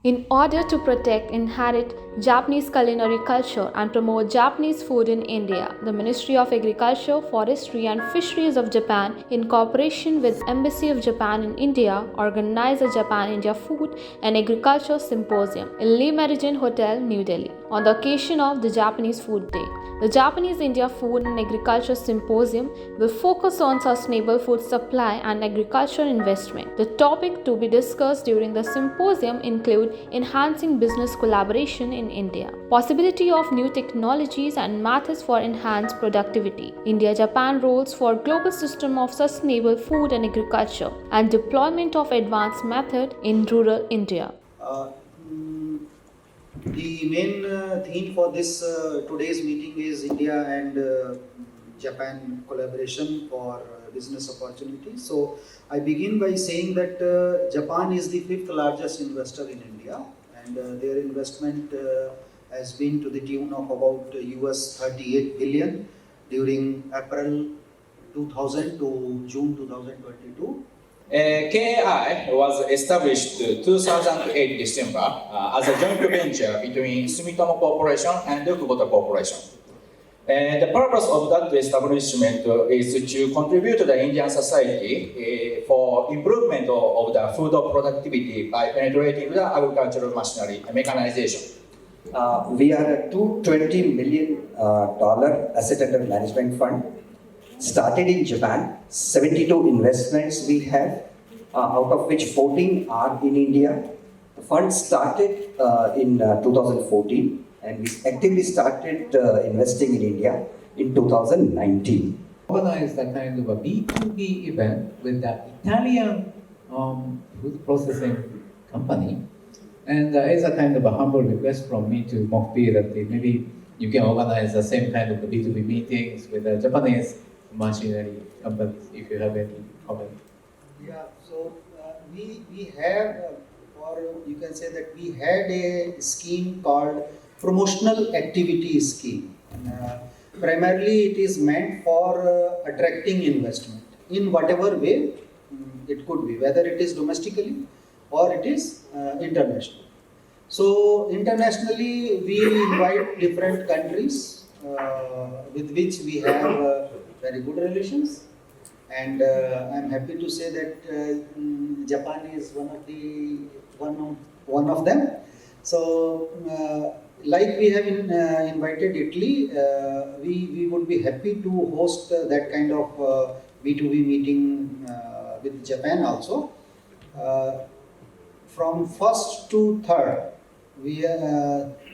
In order to protect, inherit Japanese culinary culture and promote Japanese food in India, the Ministry of Agriculture, Forestry and Fisheries of Japan, in cooperation with Embassy of Japan in India, organized a Japan-India Food and Agriculture Symposium in Le Méridien Hotel, New Delhi, on the occasion of the Japanese Food Day. The Japanese-India Food and Agriculture Symposium will focus on sustainable food supply and agriculture investment. The topic to be discussed during the symposium include enhancing business collaboration in India, possibility of new technologies and methods for enhanced productivity, India-Japan roles for global system of sustainable food and agriculture, and deployment of advanced method in rural India. The main theme for this today's meeting is India and Japan collaboration for business opportunities. So I begin by saying that Japan is the fifth largest investor in India, and their investment has been to the tune of about US 38 billion during April 2000 to June 2022. KAI was established 2008 December as a joint venture between Sumitomo Corporation and Kubota Corporation. The purpose of that establishment is to contribute to the Indian society for improvement of the food productivity by penetrating the agricultural machinery and mechanization. We are a $220 million asset under management fund. Started in Japan, 72 investments we have, out of which 14 are in India. The fund started in 2014 and we actively started investing in India in 2019. Organized a kind of a B2B event with the Italian food processing company. And it's a kind of a humble request from me to Mokpi that maybe you can organize the same kind of B2B meetings with the Japanese machinery companies, if you have any comment. Yeah, so we have, or you can say that we had a scheme called Promotional Activity Scheme. Primarily it is meant for attracting investment in whatever way it could be, whether it is domestically or it is international. So internationally we invite different countries with which we have very good relations, and I'm happy to say that Japan is one of them. So like we have invited Italy, we would be happy to host that kind of B2B meeting with Japan also. From 1st to 3rd,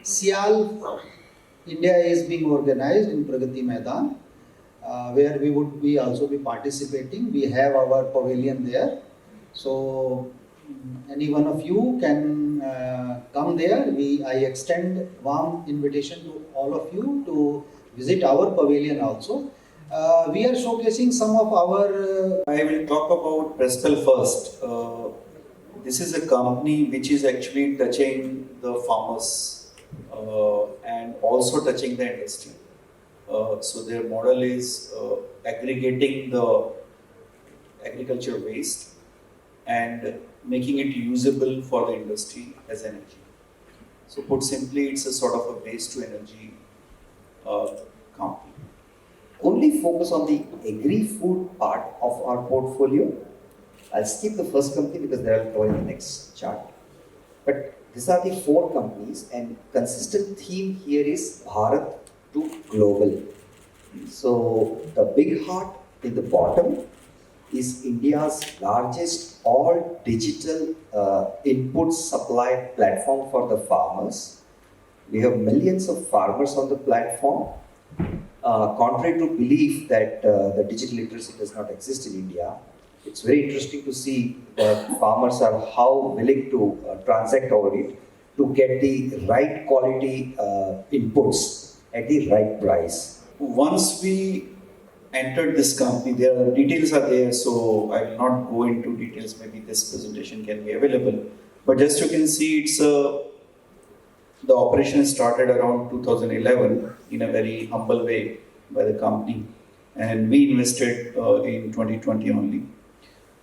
Sial, India is being organized in Pragati Maidan, where we would also be participating. We have our pavilion there. So any one of you can come there. I extend warm invitation to all of you to visit our pavilion also. We are showcasing some of our... I will talk about Prespel first. This is a company which is actually touching the farmers and also touching the industry. So their model is aggregating the agriculture waste and making it usable for the industry as energy. So put simply, it's a sort of a waste to energy company. Only focus on the agri-food part of our portfolio. I'll skip the first company because they are in the next chart. But these are the 4 companies, and consistent theme here is Bharat to global. So the big heart in the bottom is India's largest all digital input supply platform for the farmers. We have millions of farmers on the platform. Contrary to belief that the digital literacy does not exist in India, it's very interesting to see that farmers are how willing to transact over it to get the right quality inputs at the right price. Once we entered this company, the details are there, so I will not go into details. Maybe this presentation can be available. But just you can see, it's the operation started around 2011 in a very humble way by the company, and we invested in 2020 only.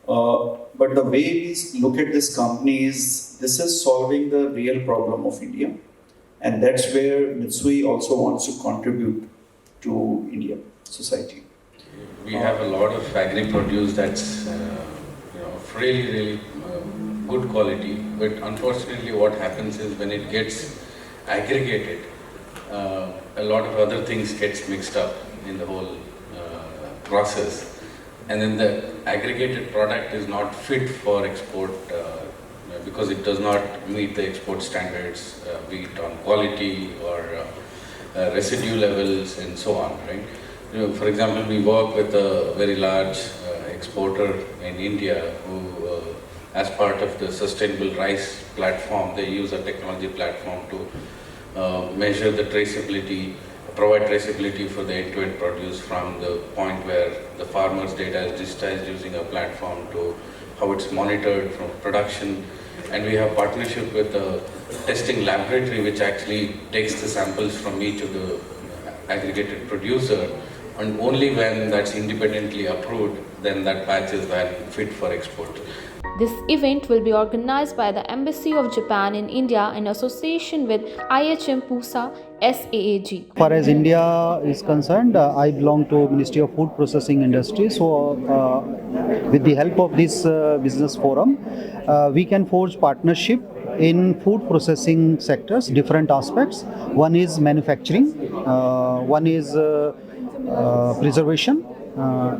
But the way we look at this company is this is solving the real problem of India, and that's where Mitsui also wants to contribute to India society. We have a lot of agri-produce that's of really good quality, but unfortunately what happens is when it gets aggregated, a lot of other things gets mixed up in the whole process, and then the aggregated product is not fit for export because it does not meet the export standards, be it on quality or residue levels and so on, right? For example, we work with a very large exporter in India who, as part of the sustainable rice platform, they use a technology platform to measure the traceability, provide traceability for the end-to-end produce from the point where the farmer's data is digitized using a platform to how it's monitored from production. And we have partnership with a testing laboratory which actually takes the samples from me to the aggregated producer, and only when that's independently approved, then that batch is then fit for export. This event will be organized by the Embassy of Japan in India in association with IHM Pusa SAAG. As far as India is concerned, I belong to Ministry of Food Processing Industry. So, with the help of this business forum, we can forge partnership in food processing sectors, different aspects. One is manufacturing, one is preservation,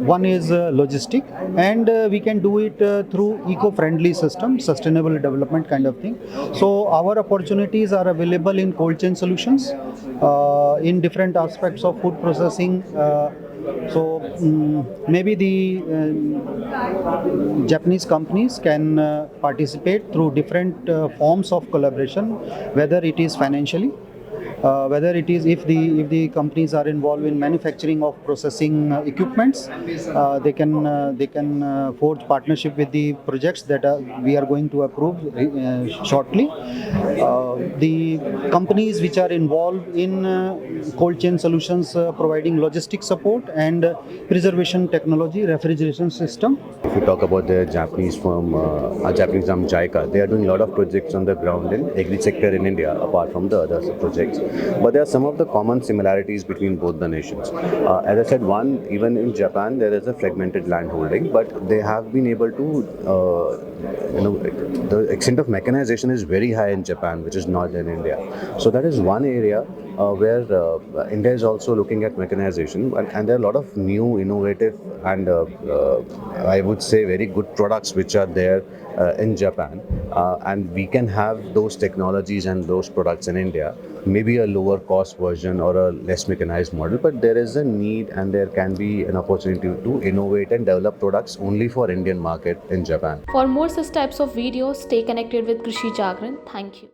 one is logistic, and we can do it through eco-friendly system, sustainable development kind of thing. So our opportunities are available in cold chain solutions, in different aspects of food processing. Maybe the Japanese companies can participate through different forms of collaboration, whether it is financially, whether it is if the companies are involved in manufacturing of processing equipments, they can forge partnership with the projects that we are going to approve shortly. The companies which are involved in cold chain solutions, providing logistic support and preservation technology, refrigeration system. If you talk about the Japanese firm, Japanese arm JICA, they are doing a lot of projects on the ground in agri sector in India, apart from the other projects. But there are some of the common similarities between both the nations. As I said, one, even in Japan, there is a fragmented land holding, but they have been able to, the extent of mechanization is very high in Japan, which is not in India. So that is one area where India is also looking at mechanization, and there are a lot of new, innovative, and I would say very good products which are there in Japan, and we can have those technologies and those products in India, maybe a lower cost version or a less mechanized model, but there is a need and there can be an opportunity to innovate and develop products only for Indian market in Japan. For more such types of videos, stay connected with Krishi Jagran. Thank you.